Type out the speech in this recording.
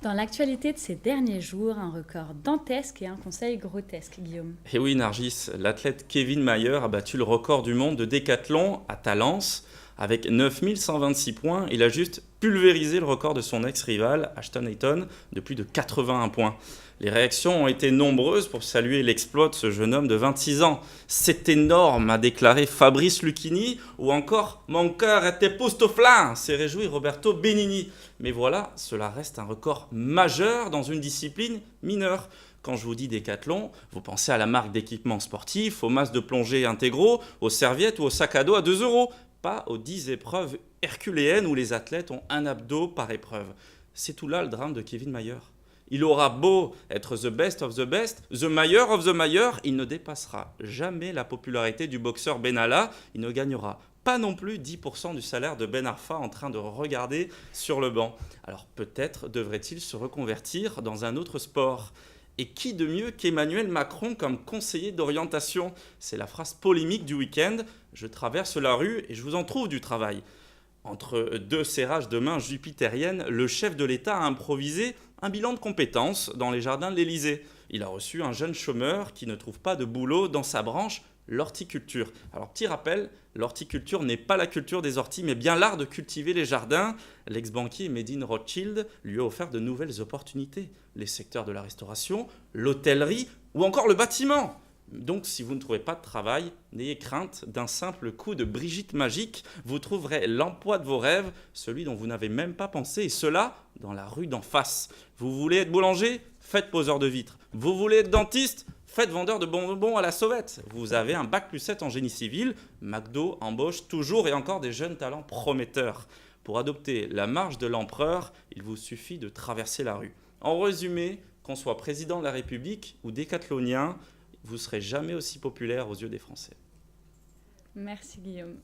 Dans l'actualité de ces derniers jours, un record dantesque et un conseil grotesque, Guillaume. Et oui, Nargis, l'athlète Kevin Mayer a battu le record du monde de décathlon à Talence. Avec 9126 points, il a juste pulvérisé le record de son ex-rival, Ashton Hayton, de plus de 81 points. Les réactions ont été nombreuses pour saluer l'exploit de ce jeune homme de 26 ans. C'est énorme, a déclaré Fabrice Lucchini, ou encore Mon cœur était poustouflant, s'est réjoui Roberto Benigni. Mais voilà, cela reste un record majeur dans une discipline mineure. Quand je vous dis décathlon, vous pensez à la marque d'équipements sportifs, aux masses de plongée intégraux, aux serviettes ou aux sacs à dos à 2 euros. Pas aux 10 épreuves herculéennes où les athlètes ont un abdo par épreuve. C'est tout là le drame de Kevin Mayer. Il aura beau être the best of the best, the Mayer of the Mayer, il ne dépassera jamais la popularité du boxeur Benalla. Il ne gagnera pas non plus 10% du salaire de Ben Arfa en train de regarder sur le banc. Alors peut-être devrait-il se reconvertir dans un autre sport. Et qui de mieux qu'Emmanuel Macron comme conseiller d'orientation? C'est la phrase polémique du week-end. Je traverse la rue et je vous en trouve du travail. Entre deux serrages de mains jupitériennes, le chef de l'État a improvisé un bilan de compétences dans les jardins de l'Élysée. Il a reçu un jeune chômeur qui ne trouve pas de boulot dans sa branche, l'horticulture. Alors, petit rappel, l'horticulture n'est pas la culture des orties, mais bien l'art de cultiver les jardins. L'ex-banquier Medine Rothschild lui a offert de nouvelles opportunités. Les secteurs de la restauration, l'hôtellerie ou encore le bâtiment. Donc, si vous ne trouvez pas de travail, n'ayez crainte d'un simple coup de Brigitte magique. Vous trouverez l'emploi de vos rêves, celui dont vous n'avez même pas pensé, et cela dans la rue d'en face. Vous voulez être boulanger? Faites poseur de vitres. Vous voulez être dentiste? Faites vendeur de bonbons à la sauvette. Vous avez un bac+7 en génie civil. McDo embauche toujours et encore des jeunes talents prometteurs. Pour adopter la marche de l'empereur, il vous suffit de traverser la rue. En résumé, qu'on soit président de la République ou décathlonien, vous ne serez jamais aussi populaire aux yeux des Français. Merci, Guillaume.